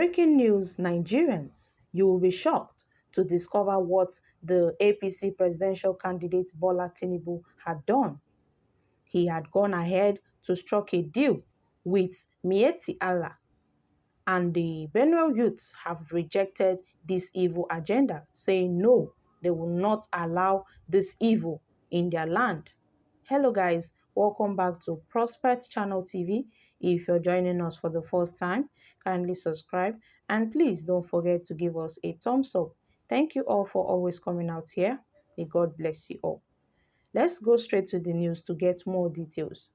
Breaking news, Nigerians, you will be shocked to discover what the APC presidential candidate Bola Tinubu had done. He had gone ahead to struck a deal with Mieti Allah, and the Benue youths have rejected this evil agenda, saying no, they will not allow this evil in their land. Hello guys, welcome back to Prospect Channel TV. If you're joining us for the first time, kindly subscribe and please don't forget to give us a thumbs up. Thank you all for always coming out here. May God bless you all. Let's go straight to the news to get more details.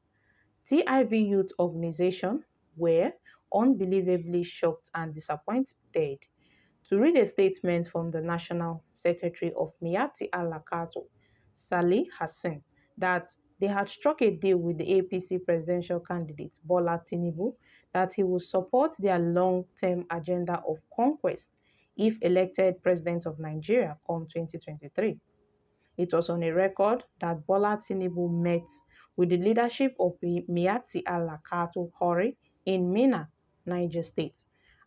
TIV Youth Organization were unbelievably shocked and disappointed to read a statement from the National Secretary of Miati Alakato, Salih Hassan, that they had struck a deal with the APC presidential candidate Bola Tinubu that he will support their long-term agenda of conquest if elected president of Nigeria come 2023. It was on a record that Bola Tinubu met with the leadership of Miati Allah Kato Hori in Minna, Niger State,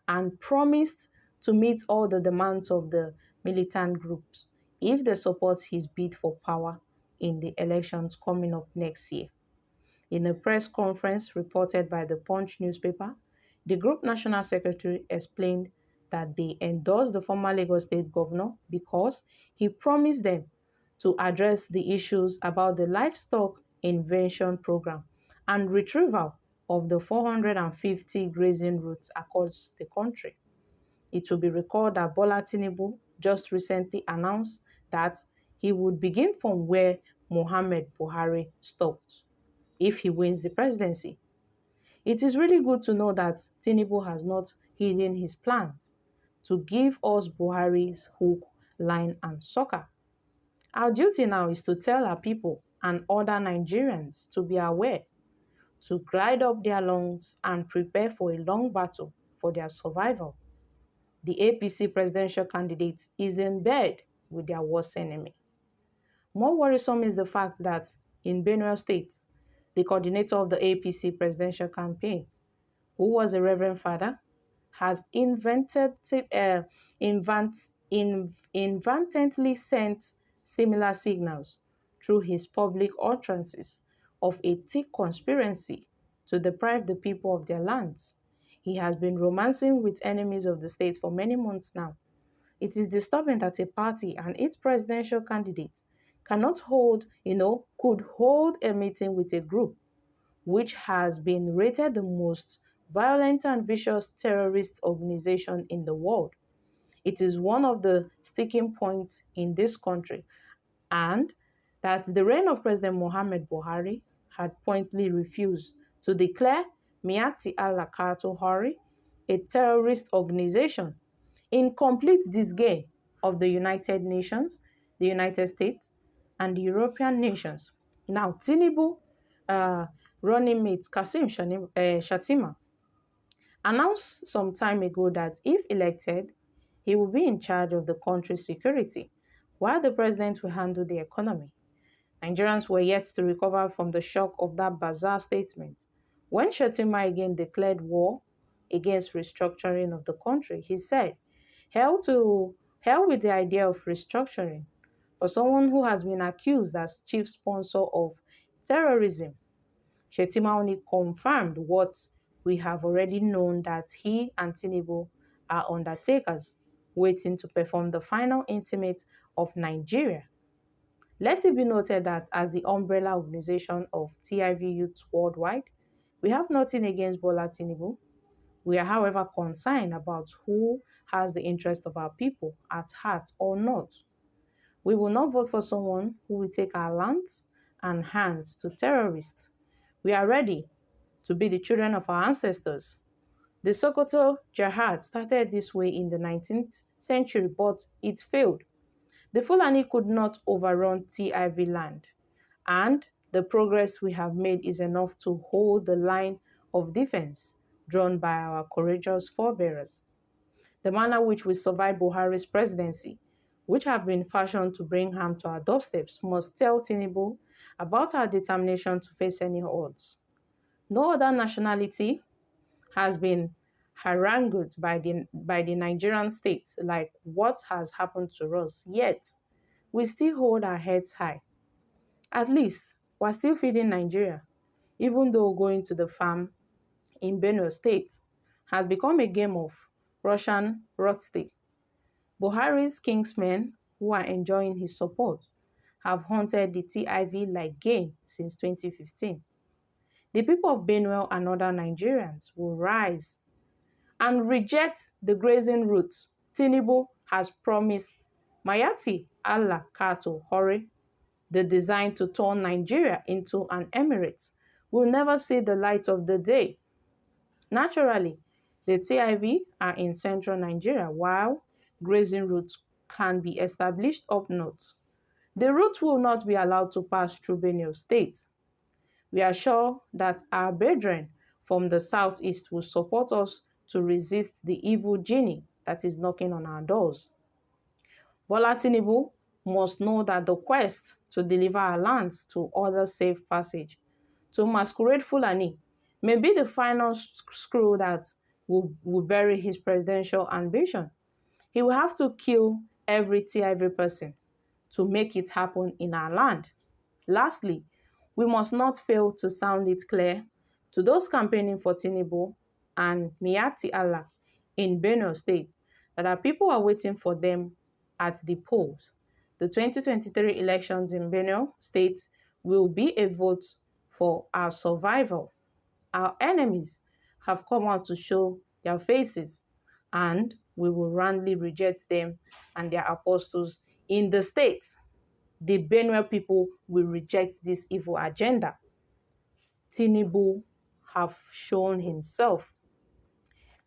and promised to meet all the demands of the militant groups if they support his bid for power in the elections coming up next year. In a press conference reported by the Punch newspaper, the group national secretary explained that they endorsed the former Lagos State governor because he promised them to address the issues about the livestock invention program and retrieval of the 450 grazing routes across the country. It will be recalled that Bola Tinubu just recently announced that he would begin from where Muhammad Buhari stopped if he wins the presidency. It is really good to know that Tinubu has not hidden his plans to give us Buhari's hook, line, and sucker. Our duty now is to tell our people and other Nigerians to be aware, to glide up their lungs and prepare for a long battle for their survival. The APC presidential candidate is in bed with their worst enemy. More worrisome is the fact that in Benue State, the coordinator of the APC presidential campaign, who was a reverend father, has inadvertently sent similar signals through his public utterances of a thick conspiracy to deprive the people of their lands. He has been romancing with enemies of the state for many months now. It is disturbing that a party and its presidential candidate could hold a meeting with a group which has been rated the most violent and vicious terrorist organization in the world. It is one of the sticking points in this country, and that the reign of President Muhammad Buhari had pointedly refused to declare Miati Allah Kato Hori a terrorist organization in complete disdain of the United Nations, the United States, and the European nations. Now, Tinubu, running mate Shatima, announced some time ago that if elected, he will be in charge of the country's security, while the president will handle the economy. Nigerians were yet to recover from the shock of that bizarre statement. When Shatima again declared war against restructuring of the country, he said, hell with the idea of restructuring for someone who has been accused as chief sponsor of terrorism. Shetima only confirmed what we have already known, that he and Tinubu are undertakers waiting to perform the final intimate of Nigeria. Let it be noted that as the umbrella organization of TIV Youths Worldwide, we have nothing against Bola Tinubu. We are, however, concerned about who has the interest of our people at heart or not. We will not vote for someone who will take our lands and hands to terrorists. We are ready to be the children of our ancestors. The Sokoto Jihad started this way in the 19th century, but it failed. The Fulani could not overrun TIV land, and the progress we have made is enough to hold the line of defense drawn by our courageous forebears. The manner which we survived Buhari's presidency, which have been fashioned to bring harm to our doorsteps, must tell Tinubu about our determination to face any odds. No other nationality has been harangued by the Nigerian state, like what has happened to us. Yet, we still hold our heads high. At least, we're still feeding Nigeria, even though going to the farm in Benue State has become a game of Russian roulette. Buhari's kingsmen, who are enjoying his support, have haunted the TIV like game since 2015. The people of Benue and other Nigerians will rise and reject the grazing route Tinubu has promised Mayati Allah Kato Hore, the design to turn Nigeria into an emirate, will never see the light of the day. Naturally, the TIV are in central Nigeria, while grazing routes can be established up north. The route will not be allowed to pass through Benue State. We are sure that our brethren from the southeast will support us to resist the evil genie that is knocking on our doors. Bola Tinubu must know that the quest to deliver our lands to other safe passage to masquerade Fulani may be the final screw that will bury his presidential ambition. He will have to kill every person to make it happen in our land. Lastly, we must not fail to sound it clear to those campaigning for Tinubu and Miati Allah in Benue State that our people are waiting for them at the polls. The 2023 elections in Benue State will be a vote for our survival. Our enemies have come out to show their faces, and we will roundly reject them and their apostles in the states. The Benue people will reject this evil agenda. Tinubu have shown himself.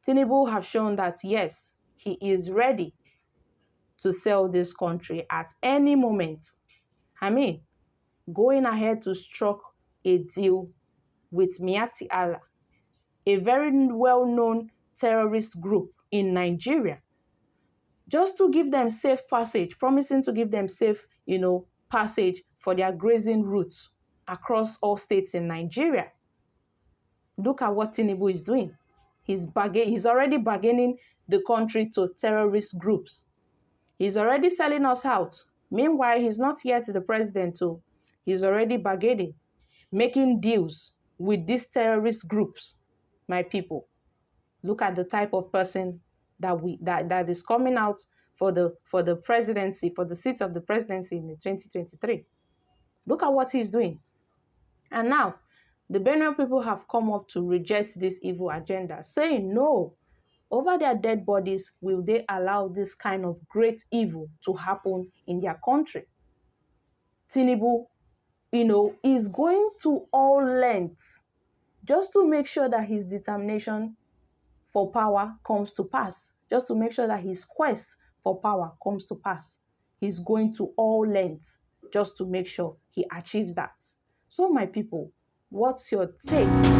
Tinubu have shown that yes, he is ready to sell this country at any moment. I mean, going ahead to struck a deal with Miati Allah, a very well-known terrorist group in Nigeria, just to give them safe passage, promising to give them safe, passage for their grazing routes across all states in Nigeria. Look at what Tinubu is doing. He's already bargaining the country to terrorist groups. He's already selling us out. Meanwhile, he's not yet the president too. He's already bargaining, making deals with these terrorist groups. My people, look at the type of person that is coming out for the presidency, for the seat of the presidency in 2023. Look at what he's doing. And now, the Benue people have come up to reject this evil agenda, saying no. Over their dead bodies, will they allow this kind of great evil to happen in their country? Tinubu, is going to all lengths just to make sure that his determination for power comes to pass, just to make sure that his quest for power comes to pass. He's going to all lengths just to make sure he achieves that. So, my people, what's your take